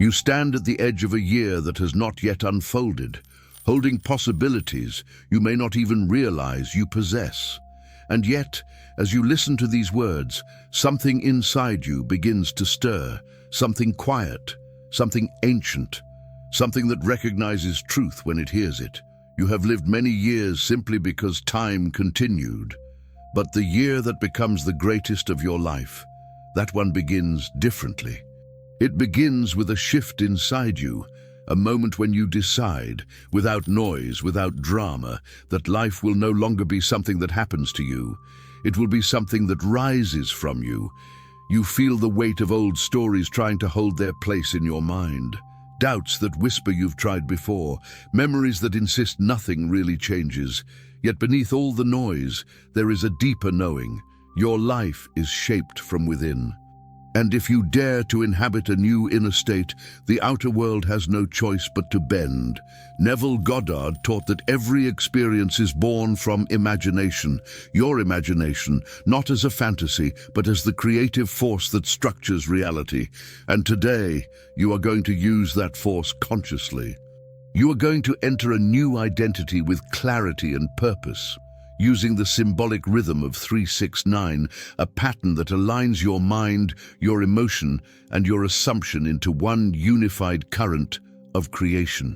You stand at the edge of a year that has not yet unfolded, holding possibilities you may not even realize you possess. And yet, as you listen to these words, something inside you begins to stir, something quiet, something ancient, something that recognizes truth when it hears it. You have lived many years simply because time continued. But the year that becomes the greatest of your life, that one begins differently. It begins with a shift inside you, a moment when you decide, without noise, without drama, that life will no longer be something that happens to you. It will be something that rises from you. You feel the weight of old stories trying to hold their place in your mind. Doubts that whisper you've tried before, memories that insist nothing really changes. Yet beneath all the noise, there is a deeper knowing. Your life is shaped from within. And if you dare to inhabit a new inner state, the outer world has no choice but to bend. Neville Goddard taught that every experience is born from imagination, your imagination, not as a fantasy, but as the creative force that structures reality. And today, you are going to use that force consciously. You are going to enter a new identity with clarity and purpose, using the symbolic rhythm of 369, a pattern that aligns your mind, your emotion, and your assumption into one unified current of creation.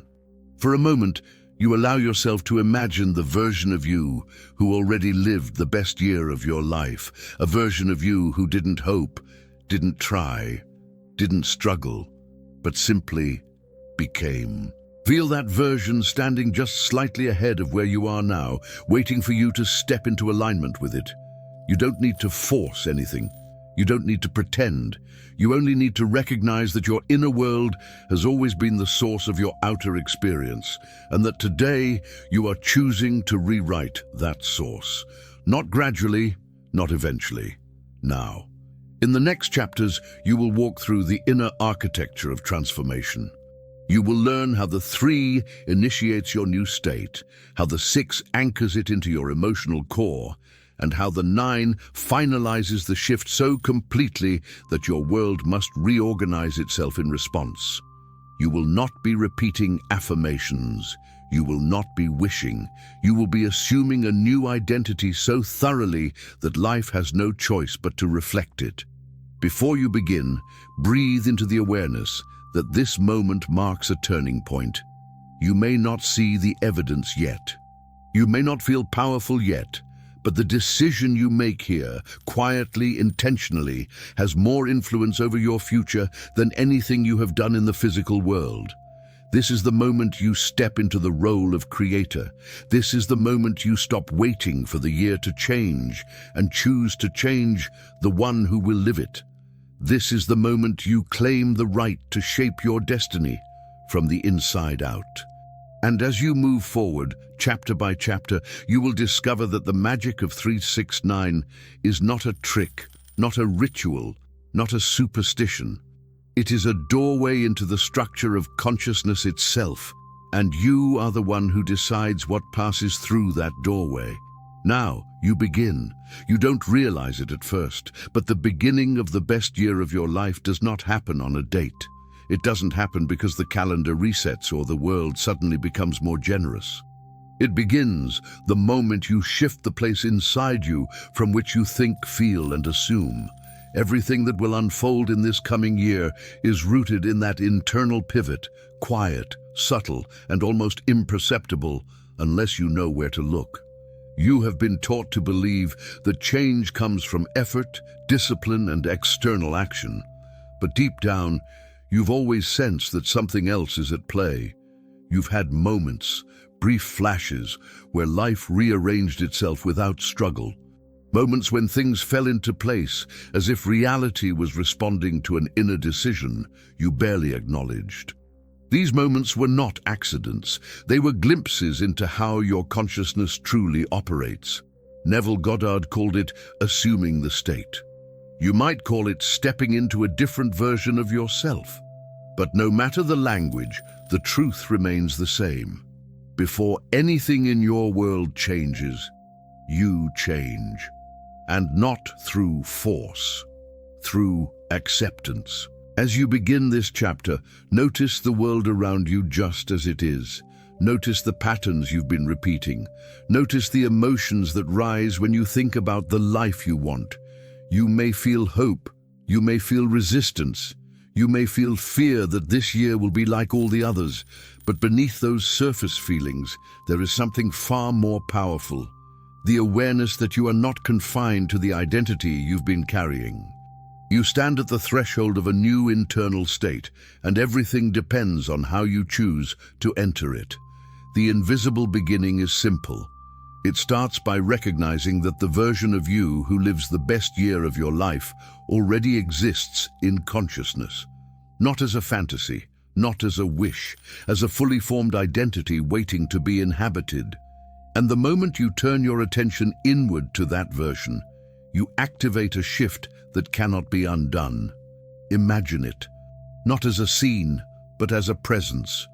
For a moment, you allow yourself to imagine the version of you who already lived the best year of your life, a version of you who didn't hope, didn't try, didn't struggle, but simply became. Feel that version standing just slightly ahead of where you are now, waiting for you to step into alignment with it. You don't need to force anything. You don't need to pretend. You only need to recognize that your inner world has always been the source of your outer experience, and that today you are choosing to rewrite that source. Not gradually, not eventually. Now. In the next chapters, you will walk through the inner architecture of transformation. You will learn how the 3 initiates your new state, how the 6 anchors it into your emotional core, and how the 9 finalizes the shift so completely that your world must reorganize itself in response. You will not be repeating affirmations. You will not be wishing. You will be assuming a new identity so thoroughly that life has no choice but to reflect it. Before you begin, breathe into the awareness that this moment marks a turning point. You may not see the evidence yet. You may not feel powerful yet, but the decision you make here, quietly, intentionally, has more influence over your future than anything you have done in the physical world. This is the moment you step into the role of creator. This is the moment you stop waiting for the year to change and choose to change the one who will live it. This is the moment you claim the right to shape your destiny from the inside out. And as you move forward, chapter by chapter, you will discover that the magic of 369 is not a trick, not a ritual, not a superstition. It is a doorway into the structure of consciousness itself, and you are the one who decides what passes through that doorway. Now, you begin. You don't realize it at first, but the beginning of the best year of your life does not happen on a date. It doesn't happen because the calendar resets or the world suddenly becomes more generous. It begins the moment you shift the place inside you from which you think, feel, and assume. Everything that will unfold in this coming year is rooted in that internal pivot, quiet, subtle, and almost imperceptible unless you know where to look. You have been taught to believe that change comes from effort, discipline, and external action. But deep down, you've always sensed that something else is at play. You've had moments, brief flashes, where life rearranged itself without struggle. Moments when things fell into place, as if reality was responding to an inner decision you barely acknowledged. These moments were not accidents. They were glimpses into how your consciousness truly operates. Neville Goddard called it assuming the state. You might call it stepping into a different version of yourself. But no matter the language, the truth remains the same. Before anything in your world changes, you change. And not through force, through acceptance. As you begin this chapter, notice the world around you just as it is. Notice the patterns you've been repeating. Notice the emotions that rise when you think about the life you want. You may feel hope. You may feel resistance. You may feel fear that this year will be like all the others. But beneath those surface feelings, there is something far more powerful. The awareness that you are not confined to the identity you've been carrying. You stand at the threshold of a new internal state, and everything depends on how you choose to enter it. The invisible beginning is simple. It starts by recognizing that the version of you who lives the best year of your life already exists in consciousness. Not as a fantasy, not as a wish, as a fully formed identity waiting to be inhabited. And the moment you turn your attention inward to that version, you activate a shift that cannot be undone. Imagine it, not as a scene, but as a presence.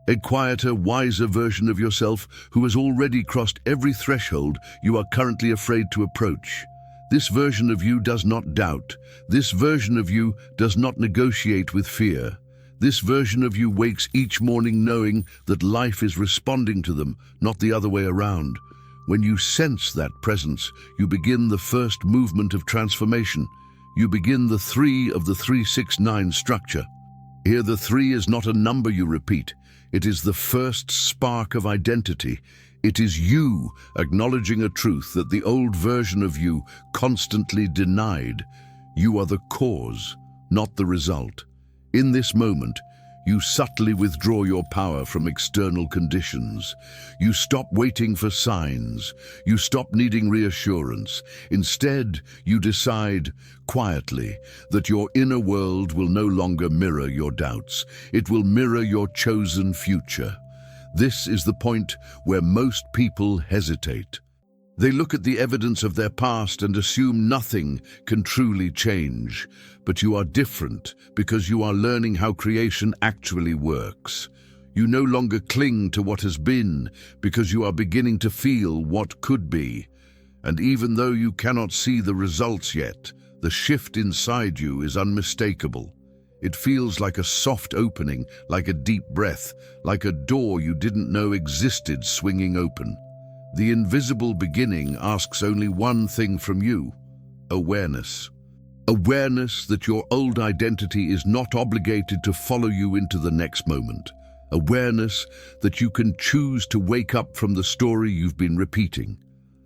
A quieter, wiser version of yourself who has already crossed every threshold you are currently afraid to approach. This version of you does not doubt. This version of you does not negotiate with fear. This version of you wakes each morning knowing that life is responding to them, not the other way around. When you sense that presence, you begin the first movement of transformation. You begin the 3 of the 3-6-9 structure. Here the 3 is not a number you repeat. It is the first spark of identity. It is you acknowledging a truth that the old version of you constantly denied. You are the cause, not the result. In this moment, you subtly withdraw your power from external conditions. You stop waiting for signs. You stop needing reassurance. Instead, you decide, quietly, that your inner world will no longer mirror your doubts. It will mirror your chosen future. This is the point where most people hesitate. They look at the evidence of their past and assume nothing can truly change. But you are different because you are learning how creation actually works. You no longer cling to what has been because you are beginning to feel what could be. And even though you cannot see the results yet, the shift inside you is unmistakable. It feels like a soft opening, like a deep breath, like a door you didn't know existed swinging open. The invisible beginning asks only one thing from you: awareness. Awareness that your old identity is not obligated to follow you into the next moment. Awareness that you can choose to wake up from the story you've been repeating.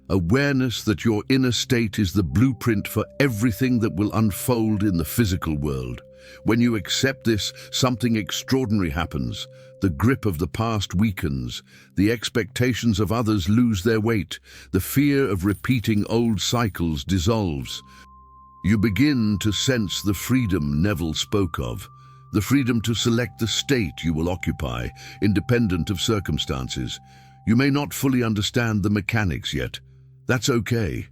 Awareness that your inner state is the blueprint for everything that will unfold in the physical world. When you accept this, something extraordinary happens. The grip of the past weakens. The expectations of others lose their weight. The fear of repeating old cycles dissolves. You begin to sense the freedom Neville spoke of. The freedom to select the state you will occupy, independent of circumstances. You may not fully understand the mechanics yet. That's okay.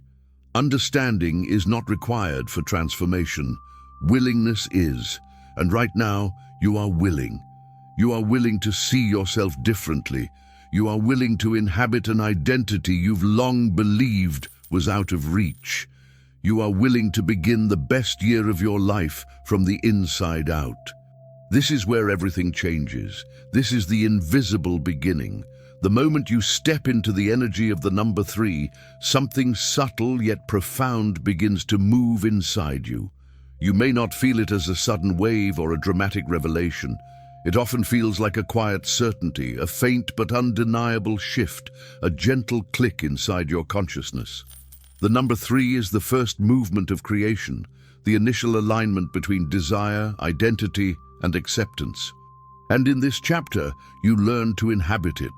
Understanding is not required for transformation. Willingness is. And right now, you are willing. You are willing to see yourself differently. You are willing to inhabit an identity you've long believed was out of reach. You are willing to begin the best year of your life from the inside out. This is where everything changes. This is the invisible beginning. The moment you step into the energy of the number 3, something subtle yet profound begins to move inside you. You may not feel it as a sudden wave or a dramatic revelation. It often feels like a quiet certainty, a faint but undeniable shift, a gentle click inside your consciousness. The number 3 is the first movement of creation, the initial alignment between desire, identity, and acceptance. And in this chapter, you learn to inhabit it.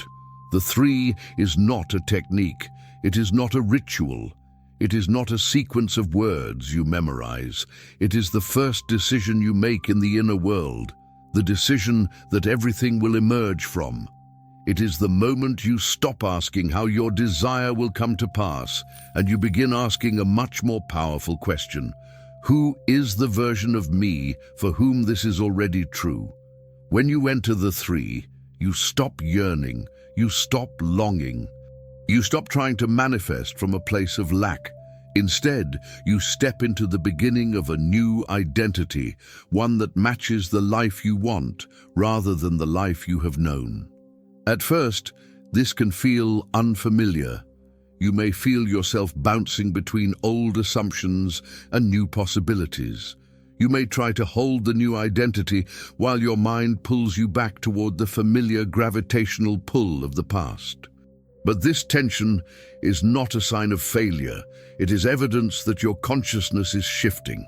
The 3 is not a technique. It is not a ritual. It is not a sequence of words you memorize. It is the first decision you make in the inner world, the decision that everything will emerge from. It is the moment you stop asking how your desire will come to pass, and you begin asking a much more powerful question. Who is the version of me for whom this is already true? When you enter the 3, you stop yearning, you stop longing. You stop trying to manifest from a place of lack. Instead, you step into the beginning of a new identity, one that matches the life you want rather than the life you have known. At first, this can feel unfamiliar. You may feel yourself bouncing between old assumptions and new possibilities. You may try to hold the new identity while your mind pulls you back toward the familiar gravitational pull of the past. But this tension is not a sign of failure. It is evidence that your consciousness is shifting.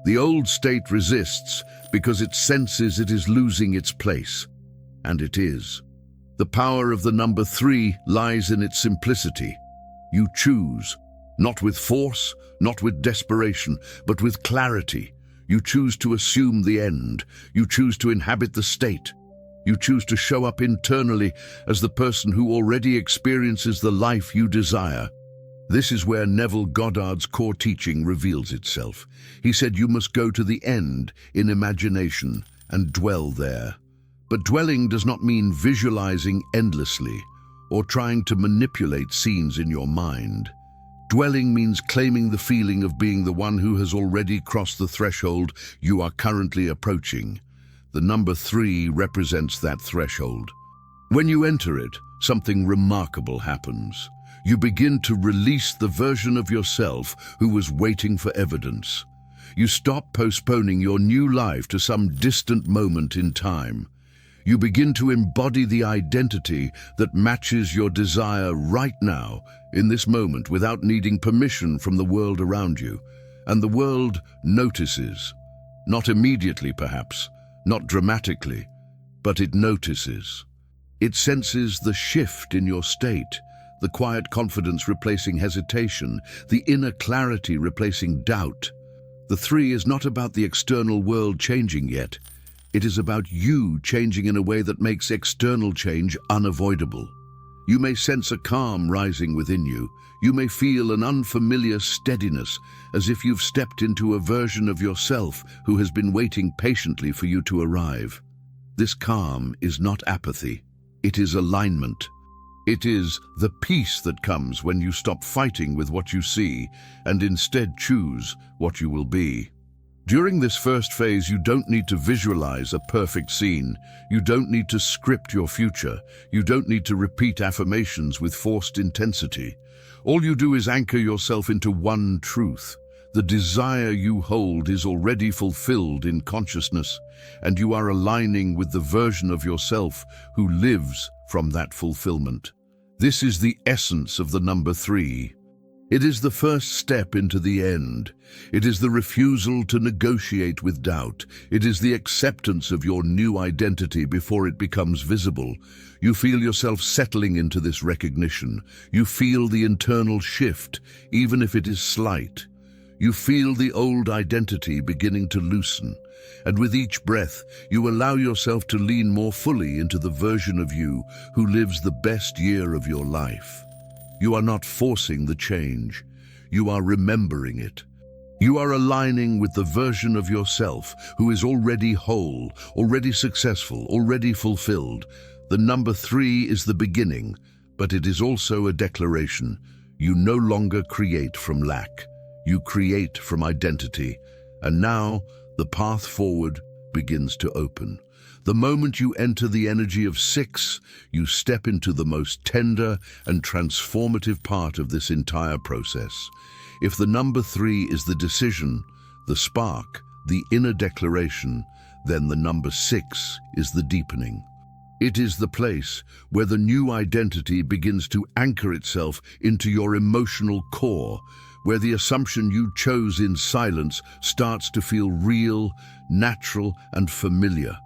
The old state resists because it senses it is losing its place. And it is. The power of the number 3 lies in its simplicity. You choose, not with force, not with desperation, but with clarity. You choose to assume the end. You choose to inhabit the state. You choose to show up internally as the person who already experiences the life you desire. This is where Neville Goddard's core teaching reveals itself. He said you must go to the end in imagination and dwell there. But dwelling does not mean visualizing endlessly or trying to manipulate scenes in your mind. Dwelling means claiming the feeling of being the one who has already crossed the threshold you are currently approaching. The number 3 represents that threshold. When you enter it, something remarkable happens. You begin to release the version of yourself who was waiting for evidence. You stop postponing your new life to some distant moment in time. You begin to embody the identity that matches your desire right now, in this moment, without needing permission from the world around you. And the world notices. Not immediately, perhaps. Not dramatically, but it notices. It senses the shift in your state, the quiet confidence replacing hesitation, the inner clarity replacing doubt. The 3 is not about the external world changing yet. It is about you changing in a way that makes external change unavoidable. You may sense a calm rising within you. You may feel an unfamiliar steadiness, as if you've stepped into a version of yourself who has been waiting patiently for you to arrive. This calm is not apathy. It is alignment. It is the peace that comes when you stop fighting with what you see and instead choose what you will be. During this first phase, you don't need to visualize a perfect scene. You don't need to script your future. You don't need to repeat affirmations with forced intensity. All you do is anchor yourself into one truth. The desire you hold is already fulfilled in consciousness, and you are aligning with the version of yourself who lives from that fulfillment. This is the essence of the number 3. It is the first step into the end. It is the refusal to negotiate with doubt. It is the acceptance of your new identity before it becomes visible. You feel yourself settling into this recognition. You feel the internal shift, even if it is slight. You feel the old identity beginning to loosen. And with each breath, you allow yourself to lean more fully into the version of you who lives the best year of your life. You are not forcing the change. You are remembering it. You are aligning with the version of yourself who is already whole, already successful, already fulfilled. The number 3 is the beginning, but it is also a declaration. You no longer create from lack. You create from identity. And now, the path forward begins to open. The moment you enter the energy of 6, you step into the most tender and transformative part of this entire process. If the number 3 is the decision, the spark, the inner declaration, then the number 6 is the deepening. It is the place where the new identity begins to anchor itself into your emotional core, where the assumption you chose in silence starts to feel real, natural, and familiar.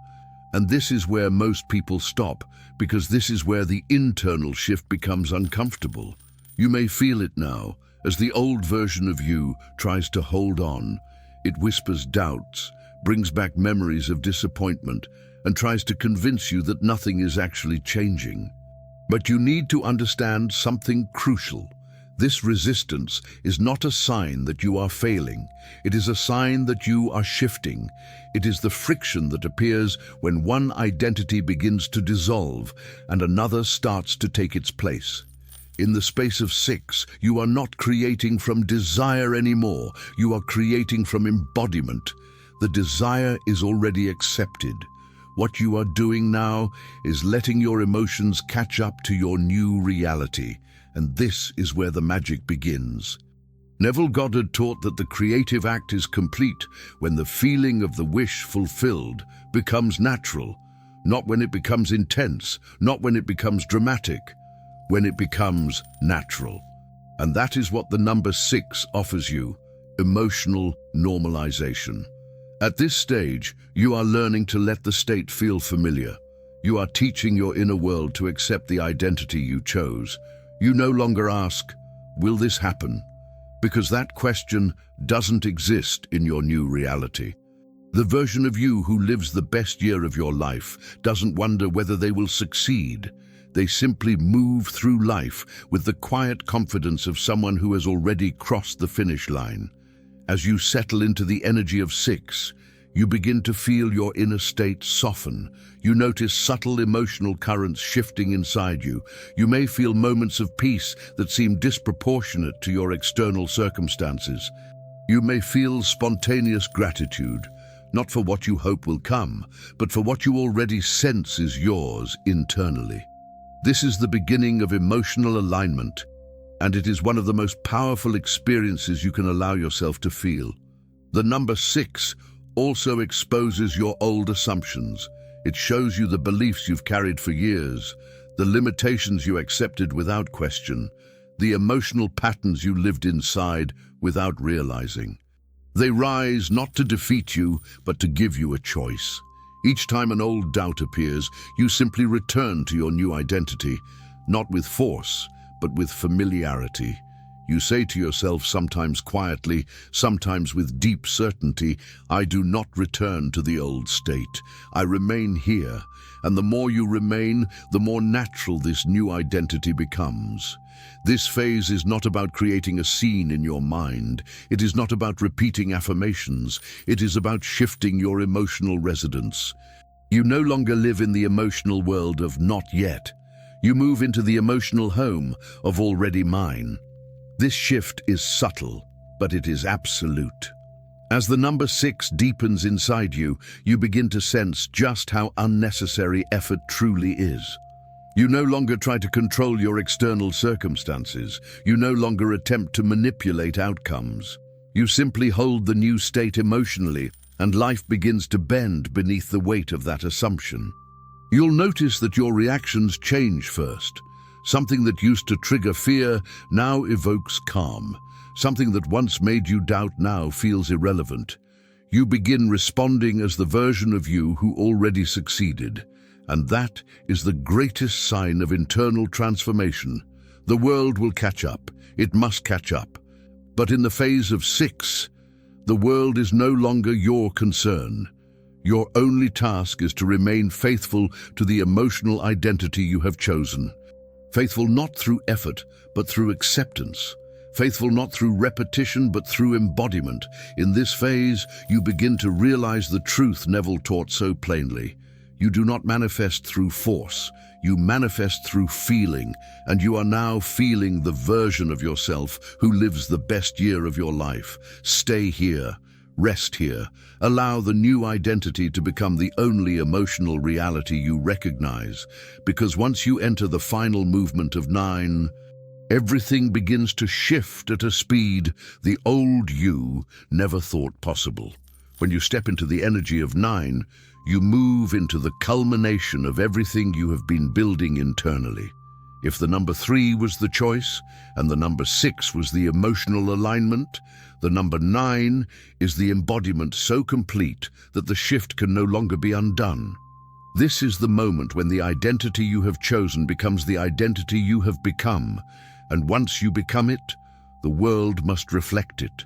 And this is where most people stop, because this is where the internal shift becomes uncomfortable. You may feel it now, as the old version of you tries to hold on. It whispers doubts, brings back memories of disappointment, and tries to convince you that nothing is actually changing. But you need to understand something crucial. This resistance is not a sign that you are failing. It is a sign that you are shifting. It is the friction that appears when one identity begins to dissolve and another starts to take its place. In the space of 6, you are not creating from desire anymore. You are creating from embodiment. The desire is already accepted. What you are doing now is letting your emotions catch up to your new reality, and this is where the magic begins. Neville Goddard taught that the creative act is complete when the feeling of the wish fulfilled becomes natural, not when it becomes intense, not when it becomes dramatic, when it becomes natural. And that is what the number 6 offers you, emotional normalization. At this stage, you are learning to let the state feel familiar. You are teaching your inner world to accept the identity you chose. You no longer ask, "Will this happen?" because that question doesn't exist in your new reality. The version of you who lives the best year of your life doesn't wonder whether they will succeed. They simply move through life with the quiet confidence of someone who has already crossed the finish line. As you settle into the energy of 6, you begin to feel your inner state soften. You notice subtle emotional currents shifting inside you. You may feel moments of peace that seem disproportionate to your external circumstances. You may feel spontaneous gratitude, not for what you hope will come, but for what you already sense is yours internally. This is the beginning of emotional alignment, and it is one of the most powerful experiences you can allow yourself to feel. The number 6 also exposes your old assumptions. It shows you the beliefs you've carried for years, the limitations you accepted without question, the emotional patterns you lived inside without realizing. They rise not to defeat you, but to give you a choice. Each time an old doubt appears, you simply return to your new identity, not with force, but with familiarity. You say to yourself, sometimes quietly, sometimes with deep certainty, "I do not return to the old state. I remain here." And the more you remain, the more natural this new identity becomes. This phase is not about creating a scene in your mind. It is not about repeating affirmations. It is about shifting your emotional residence. You no longer live in the emotional world of not yet. You move into the emotional home of already mine. This shift is subtle, but it is absolute. As the number 6 deepens inside you, you begin to sense just how unnecessary effort truly is. You no longer try to control your external circumstances. You no longer attempt to manipulate outcomes. You simply hold the new state emotionally, and life begins to bend beneath the weight of that assumption. You'll notice that your reactions change first. Something that used to trigger fear now evokes calm. Something that once made you doubt now feels irrelevant. You begin responding as the version of you who already succeeded. And that is the greatest sign of internal transformation. The world will catch up. It must catch up. But in the phase of 6, the world is no longer your concern. Your only task is to remain faithful to the emotional identity you have chosen. Faithful not through effort, but through acceptance. Faithful not through repetition, but through embodiment. In this phase, you begin to realize the truth Neville taught so plainly. You do not manifest through force. You manifest through feeling, and you are now feeling the version of yourself who lives the best year of your life. Stay here. Rest here. Allow the new identity to become the only emotional reality you recognize, because once you enter the final movement of 9, everything begins to shift at a speed the old you never thought possible. When you step into the energy of 9, you move into the culmination of everything you have been building internally. If the number 3 was the choice, and the number 6 was the emotional alignment, the number 9 is the embodiment so complete that the shift can no longer be undone. This is the moment when the identity you have chosen becomes the identity you have become, and once you become it, the world must reflect it.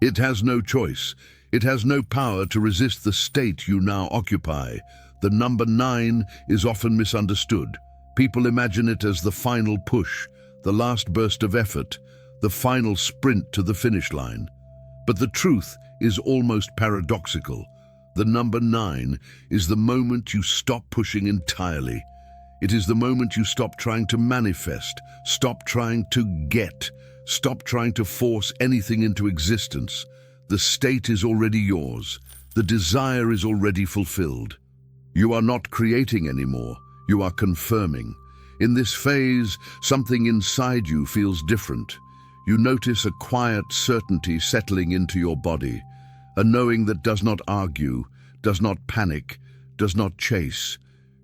It has no choice. It has no power to resist the state you now occupy. The number 9 is often misunderstood. People imagine it as the final push, the last burst of effort, the final sprint to the finish line. But the truth is almost paradoxical. The number 9 is the moment you stop pushing entirely. It is the moment you stop trying to manifest, stop trying to get, stop trying to force anything into existence. The state is already yours. The desire is already fulfilled. You are not creating anymore. You are confirming. In this phase, something inside you feels different. You notice a quiet certainty settling into your body, a knowing that does not argue, does not panic, does not chase.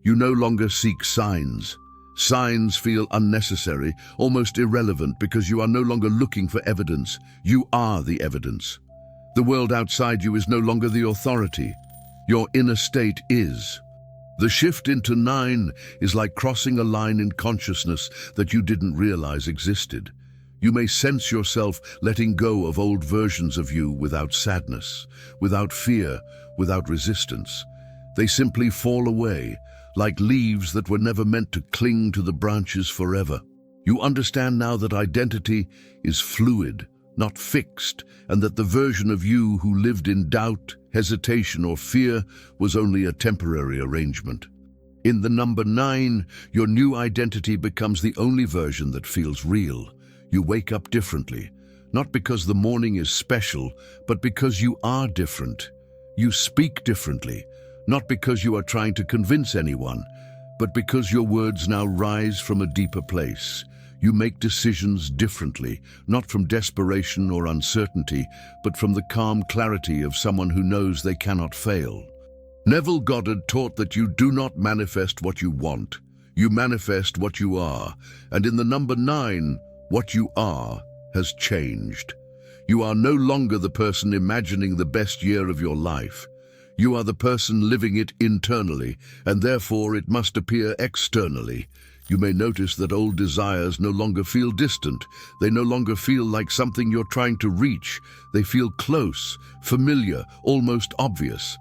You no longer seek signs. Signs feel unnecessary, almost irrelevant, because you are no longer looking for evidence. You are the evidence. The world outside you is no longer the authority. Your inner state is. The shift into 9 is like crossing a line in consciousness that you didn't realize existed. You may sense yourself letting go of old versions of you without sadness, without fear, without resistance. They simply fall away, like leaves that were never meant to cling to the branches forever. You understand now that identity is fluid, not fixed, and that the version of you who lived in doubt, hesitation, or fear was only a temporary arrangement. In the number 9, your new identity becomes the only version that feels real. You wake up differently, not because the morning is special, but because you are different. You speak differently, not because you are trying to convince anyone, but because your words now rise from a deeper place. You make decisions differently, not from desperation or uncertainty, but from the calm clarity of someone who knows they cannot fail. Neville Goddard taught that you do not manifest what you want. You manifest what you are. And in the number 9, what you are has changed. You are no longer the person imagining the best year of your life. You are the person living it internally, and therefore it must appear externally. You may notice that old desires no longer feel distant. They no longer feel like something you're trying to reach. They feel close, familiar, almost obvious.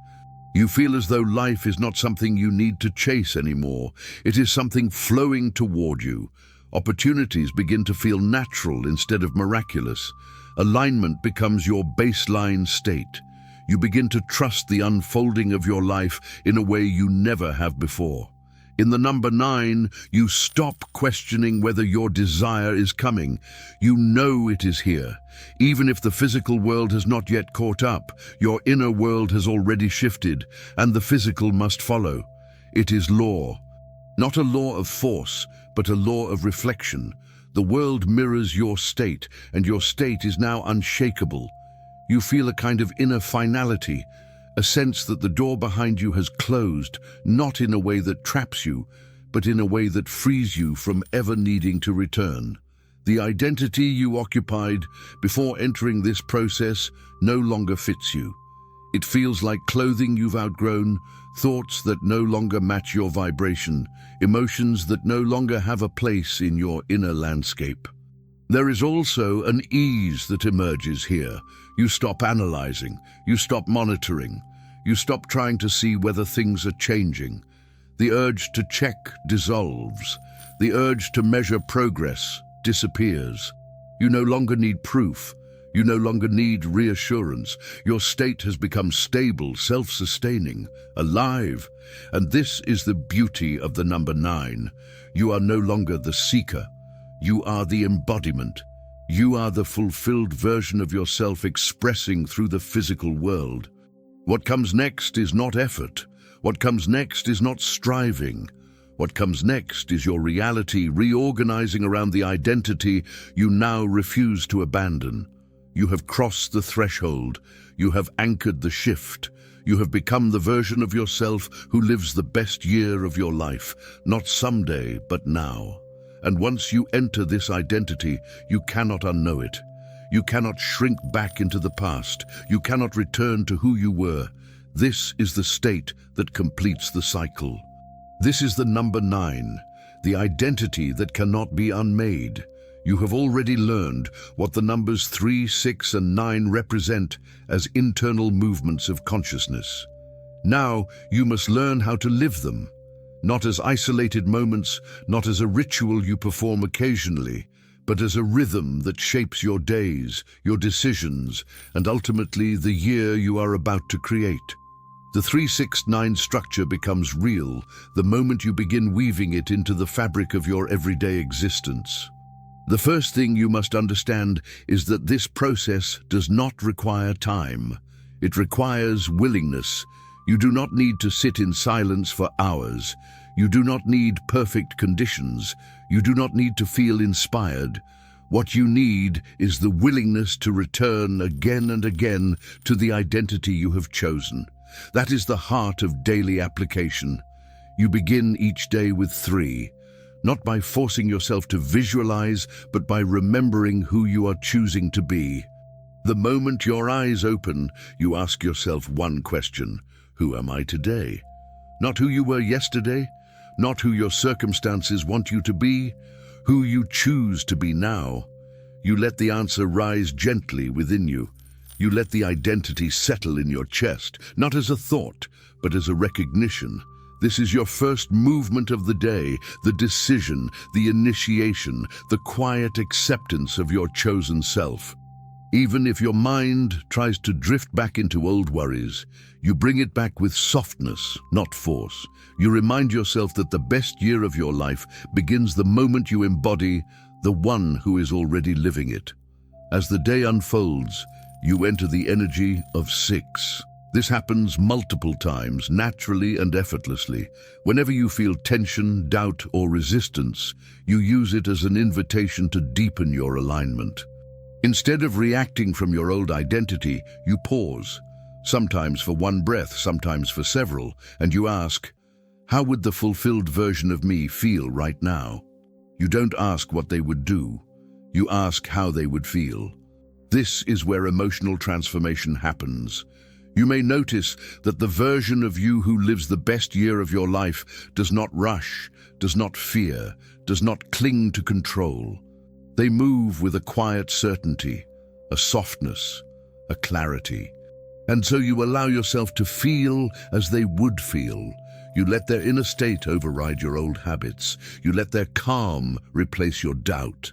You feel as though life is not something you need to chase anymore. It is something flowing toward you. Opportunities begin to feel natural instead of miraculous. Alignment becomes your baseline state. You begin to trust the unfolding of your life in a way you never have before. In the number 9, you stop questioning whether your desire is coming. You know it is here. Even if the physical world has not yet caught up, your inner world has already shifted, and the physical must follow. It is law. Not a law of force, but a law of reflection. The world mirrors your state, and your state is now unshakable. You feel a kind of inner finality, a sense that the door behind you has closed, not in a way that traps you, but in a way that frees you from ever needing to return. The identity you occupied before entering this process no longer fits you. It feels like clothing you've outgrown, thoughts that no longer match your vibration, emotions that no longer have a place in your inner landscape. There is also an ease that emerges here. You stop analyzing, you stop monitoring, you stop trying to see whether things are changing. The urge to check dissolves. The urge to measure progress disappears. You no longer need proof. You no longer need reassurance. Your state has become stable, self-sustaining, alive. And this is the beauty of the number 9. You are no longer the seeker. You are the embodiment. You are the fulfilled version of yourself expressing through the physical world. What comes next is not effort. What comes next is not striving. What comes next is your reality reorganizing around the identity you now refuse to abandon. You have crossed the threshold. You have anchored the shift. You have become the version of yourself who lives the best year of your life, not someday, but now. And once you enter this identity, you cannot unknow it. You cannot shrink back into the past. You cannot return to who you were. This is the state that completes the cycle. This is the number 9, the identity that cannot be unmade. You have already learned what the numbers 3, 6, and 9 represent as internal movements of consciousness. Now you must learn how to live them. Not as isolated moments, not as a ritual you perform occasionally, but as a rhythm that shapes your days, your decisions, and ultimately the year you are about to create. The 369 structure becomes real the moment you begin weaving it into the fabric of your everyday existence. The first thing you must understand is that this process does not require time. It requires willingness. You do not need to sit in silence for hours. You do not need perfect conditions. You do not need to feel inspired. What you need is the willingness to return again and again to the identity you have chosen. That is the heart of daily application. You begin each day with 3, not by forcing yourself to visualize, but by remembering who you are choosing to be. The moment your eyes open, you ask yourself one question: who am I today? Not who you were yesterday, not who your circumstances want you to be, who you choose to be now. You let the answer rise gently within you. You let the identity settle in your chest, not as a thought, but as a recognition. This is your first movement of the day, the decision, the initiation, the quiet acceptance of your chosen self. Even if your mind tries to drift back into old worries, you bring it back with softness, not force. You remind yourself that the best year of your life begins the moment you embody the one who is already living it. As the day unfolds, you enter the energy of 6. This happens multiple times, naturally and effortlessly. Whenever you feel tension, doubt, or resistance, you use it as an invitation to deepen your alignment. Instead of reacting from your old identity, you pause, sometimes for one breath, sometimes for several, and you ask, how would the fulfilled version of me feel right now? You don't ask what they would do, you ask how they would feel. This is where emotional transformation happens. You may notice that the version of you who lives the best year of your life does not rush, does not fear, does not cling to control. They move with a quiet certainty, a softness, a clarity. And so you allow yourself to feel as they would feel. You let their inner state override your old habits. You let their calm replace your doubt.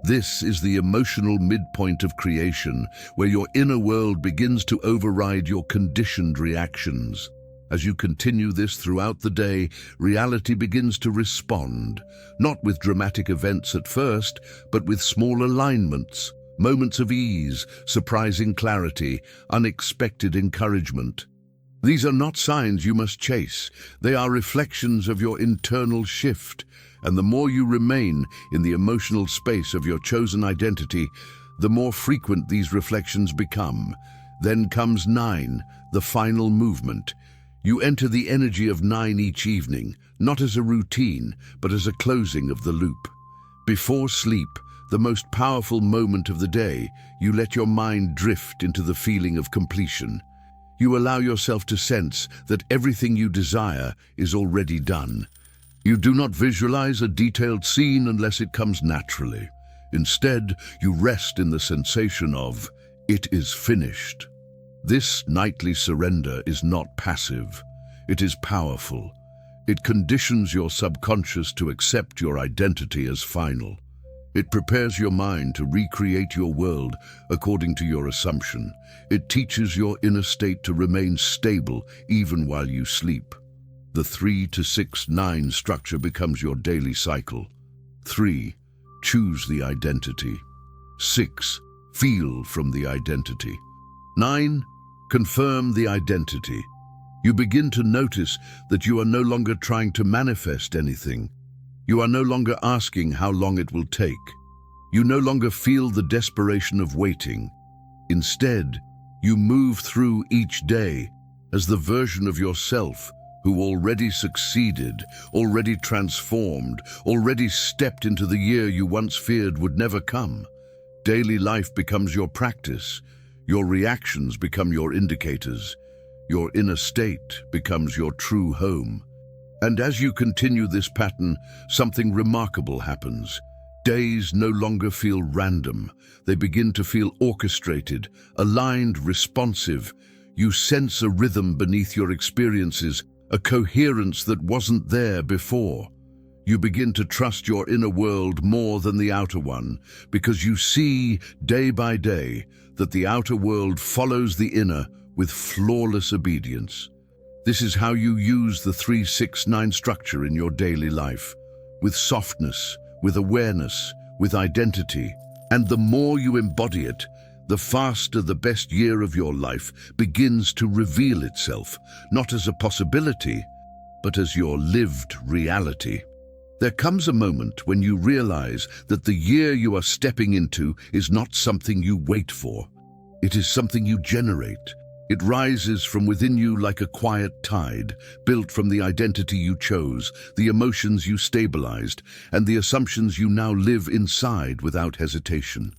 This is the emotional midpoint of creation, where your inner world begins to override your conditioned reactions. As you continue this throughout the day, reality begins to respond, not with dramatic events at first, but with small alignments, moments of ease, surprising clarity, unexpected encouragement. These are not signs you must chase. They are reflections of your internal shift. And the more you remain in the emotional space of your chosen identity, the more frequent these reflections become. Then comes 9, the final movement. You enter the energy of 9 each evening, not as a routine, but as a closing of the loop. Before sleep, the most powerful moment of the day, you let your mind drift into the feeling of completion. You allow yourself to sense that everything you desire is already done. You do not visualize a detailed scene unless it comes naturally. Instead, you rest in the sensation of, it is finished. This nightly surrender is not passive. It is powerful. It conditions your subconscious to accept your identity as final. It prepares your mind to recreate your world according to your assumption. It teaches your inner state to remain stable even while you sleep. The 3 to 6 9 structure becomes your daily cycle. 3. Choose the identity. 6. Feel from the identity. 9. Confirm the identity. You begin to notice that you are no longer trying to manifest anything. You are no longer asking how long it will take. You no longer feel the desperation of waiting. Instead, you move through each day as the version of yourself who already succeeded, already transformed, already stepped into the year you once feared would never come. Daily life becomes your practice. Your reactions become your indicators. Your inner state becomes your true home. And as you continue this pattern, something remarkable happens. Days no longer feel random. They begin to feel orchestrated, aligned, responsive. You sense a rhythm beneath your experiences, a coherence that wasn't there before. You begin to trust your inner world more than the outer one, because you see, day by day, that the outer world follows the inner with flawless obedience. This is how you use the 3-6-9 structure in your daily life, with softness, with awareness, with identity. And the more you embody it, the faster the best year of your life begins to reveal itself, not as a possibility, but as your lived reality. There comes a moment when you realize that the year you are stepping into is not something you wait for. It is something you generate. It rises from within you like a quiet tide, built from the identity you chose, the emotions you stabilized, and the assumptions you now live inside without hesitation.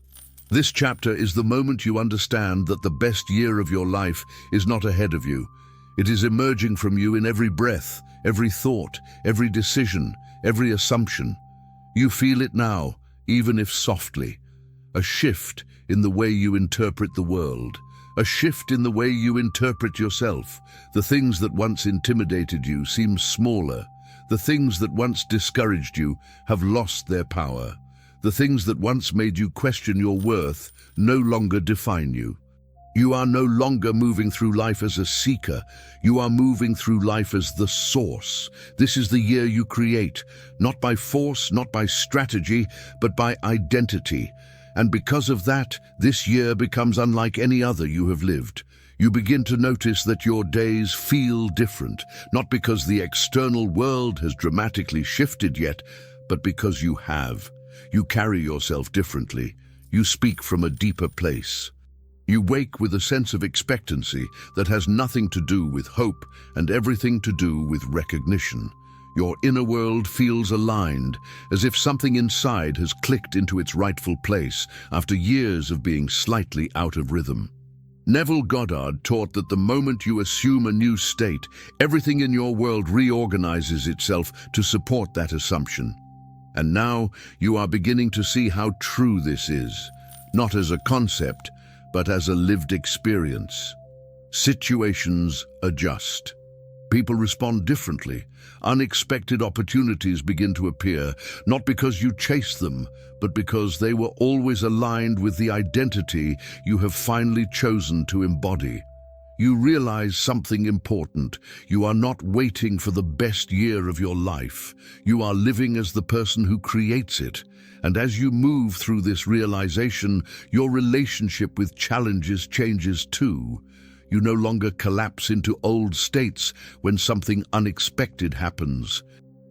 This chapter is the moment you understand that the best year of your life is not ahead of you. It is emerging from you in every breath, every thought, every decision, every assumption. You feel it now, even if softly. A shift in the way you interpret the world. A shift in the way you interpret yourself. The things that once intimidated you seem smaller. The things that once discouraged you have lost their power. The things that once made you question your worth no longer define you. You are no longer moving through life as a seeker. You are moving through life as the source. This is the year you create, not by force, not by strategy, but by identity. And because of that, this year becomes unlike any other you have lived. You begin to notice that your days feel different, not because the external world has dramatically shifted yet, but because you have. You carry yourself differently. You speak from a deeper place. You wake with a sense of expectancy that has nothing to do with hope and everything to do with recognition. Your inner world feels aligned, as if something inside has clicked into its rightful place after years of being slightly out of rhythm. Neville Goddard taught that the moment you assume a new state, everything in your world reorganizes itself to support that assumption. And now you are beginning to see how true this is, not as a concept, but as a lived experience. Situations adjust. People respond differently. Unexpected opportunities begin to appear, not because you chase them, but because they were always aligned with the identity you have finally chosen to embody. You realize something important. You are not waiting for the best year of your life. You are living as the person who creates it. And as you move through this realization, your relationship with challenges changes too. You no longer collapse into old states when something unexpected happens.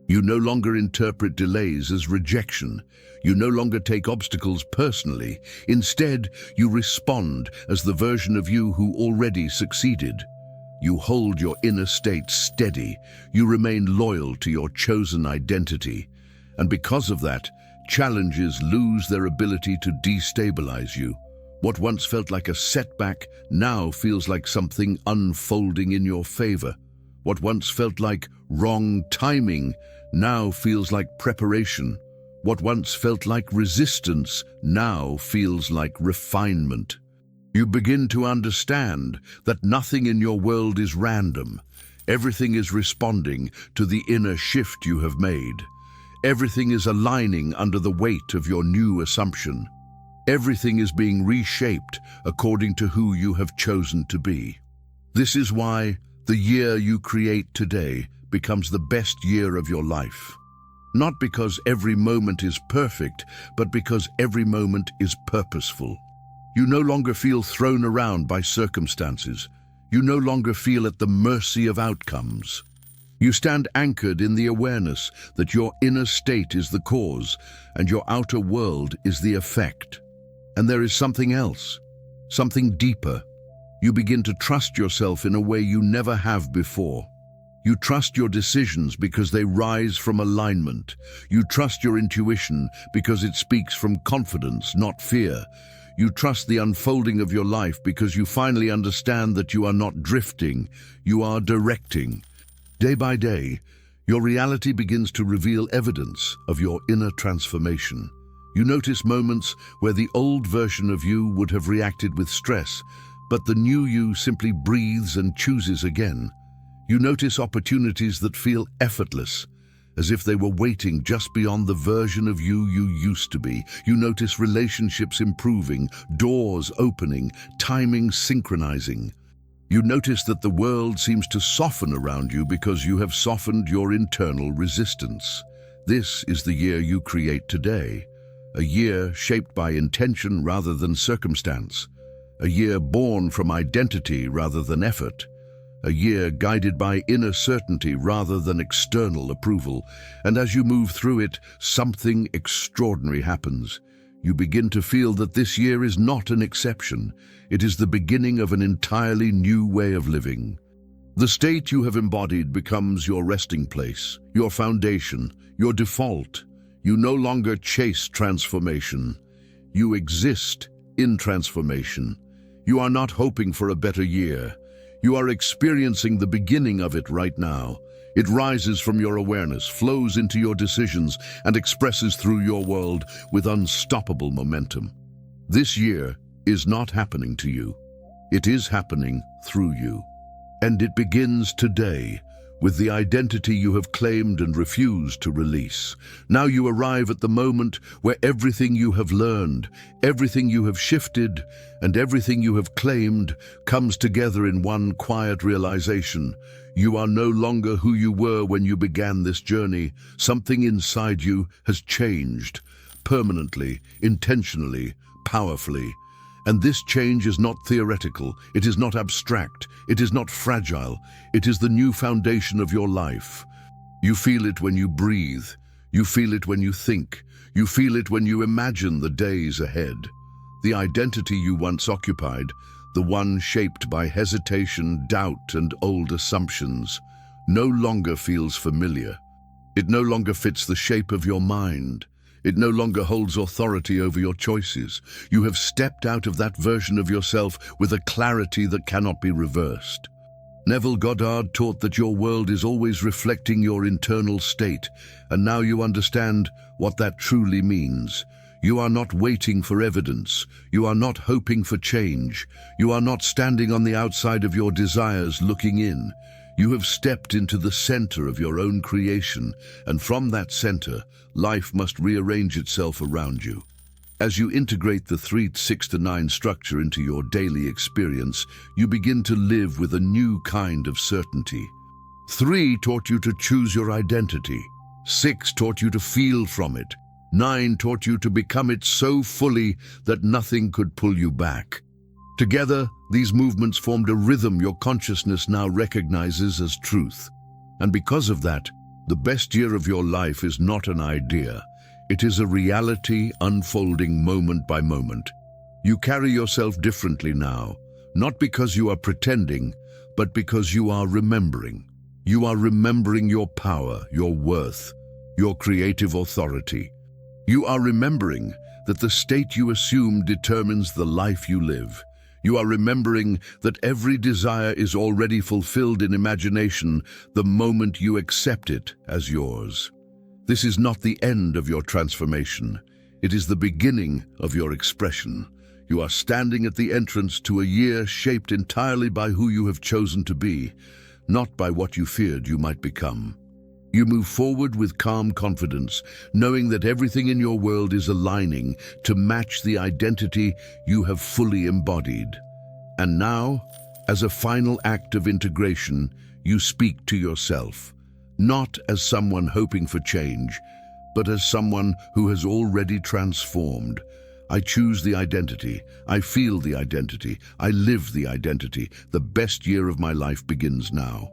You no longer interpret delays as rejection. You no longer take obstacles personally. Instead, you respond as the version of you who already succeeded. You hold your inner state steady. You remain loyal to your chosen identity. And because of that, challenges lose their ability to destabilize you. What once felt like a setback now feels like something unfolding in your favor. What once felt like wrong timing now feels like preparation. What once felt like resistance now feels like refinement. You begin to understand that nothing in your world is random. Everything is responding to the inner shift you have made. Everything is aligning under the weight of your new assumption. Everything is being reshaped according to who you have chosen to be. This is why the year you create today becomes the best year of your life. Not because every moment is perfect, but because every moment is purposeful. You no longer feel thrown around by circumstances. You no longer feel at the mercy of outcomes. You stand anchored in the awareness that your inner state is the cause and your outer world is the effect. And there is something else, something deeper. You begin to trust yourself in a way you never have before. You trust your decisions because they rise from alignment. You trust your intuition because it speaks from confidence, not fear. You trust the unfolding of your life because you finally understand that you are not drifting, you are directing. Day by day, your reality begins to reveal evidence of your inner transformation. You notice moments where the old version of you would have reacted with stress, but the new you simply breathes and chooses again. You notice opportunities that feel effortless, as if they were waiting just beyond the version of you used to be. You notice relationships improving, doors opening, timing synchronizing. You notice that the world seems to soften around you because you have softened your internal resistance. This is the year you create today, a year shaped by intention rather than circumstance, a year born from identity rather than effort, a year guided by inner certainty rather than external approval. And as you move through it, something extraordinary happens. You begin to feel that this year is not an exception. It is the beginning of an entirely new way of living. The state you have embodied becomes your resting place, your foundation, your default. You no longer chase transformation. You exist in transformation. You are not hoping for a better year. You are experiencing the beginning of it right now. It rises from your awareness, flows into your decisions, and expresses through your world with unstoppable momentum. This year is not happening to you. It is happening through you. And it begins today with the identity you have claimed and refused to release. Now you arrive at the moment where everything you have learned, everything you have shifted, and everything you have claimed comes together in one quiet realization. You are no longer who you were when you began this journey. Something inside you has changed, permanently, intentionally, powerfully. And this change is not theoretical, it is not abstract, it is not fragile, it is the new foundation of your life. You feel it when you breathe, you feel it when you think, you feel it when you imagine the days ahead. The identity you once occupied, the one shaped by hesitation, doubt, and old assumptions, no longer feels familiar. It no longer fits the shape of your mind. It no longer holds authority over your choices. You have stepped out of that version of yourself with a clarity that cannot be reversed. Neville Goddard taught that your world is always reflecting your internal state, and now you understand what that truly means. You are not waiting for evidence. You are not hoping for change. You are not standing on the outside of your desires looking in. You have stepped into the center of your own creation, and from that center, life must rearrange itself around you. As you integrate the 3, 6 to 9 structure into your daily experience, you begin to live with a new kind of certainty. 3 taught you to choose your identity. 6 taught you to feel from it. 9 taught you to become it so fully that nothing could pull you back. Together, these movements formed a rhythm your consciousness now recognizes as truth. And because of that, the best year of your life is not an idea. It is a reality unfolding moment by moment. You carry yourself differently now, not because you are pretending, but because you are remembering. You are remembering your power, your worth, your creative authority. You are remembering that the state you assume determines the life you live. You are remembering that every desire is already fulfilled in imagination the moment you accept it as yours. This is not the end of your transformation. It is the beginning of your expression. You are standing at the entrance to a year shaped entirely by who you have chosen to be, not by what you feared you might become. You move forward with calm confidence, knowing that everything in your world is aligning to match the identity you have fully embodied. And now, as a final act of integration, you speak to yourself, not as someone hoping for change, but as someone who has already transformed. I choose the identity, I feel the identity, I live the identity. The best year of my life begins now.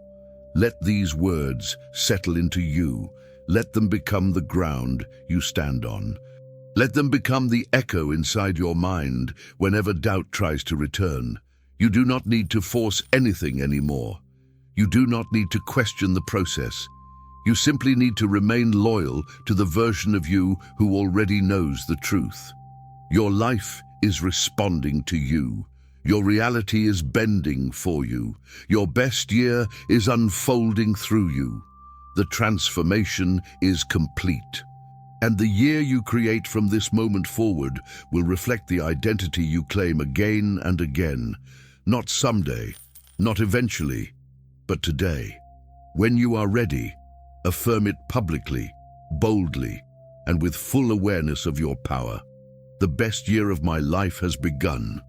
Let these words settle into you. Let them become the ground you stand on. Let them become the echo inside your mind whenever doubt tries to return. You do not need to force anything anymore. You do not need to question the process. You simply need to remain loyal to the version of you who already knows the truth. Your life is responding to you. Your reality is bending for you. Your best year is unfolding through you. The transformation is complete. And the year you create from this moment forward will reflect the identity you claim again and again. Not someday, not eventually, but today. When you are ready, affirm it publicly, boldly, and with full awareness of your power. The best year of my life has begun.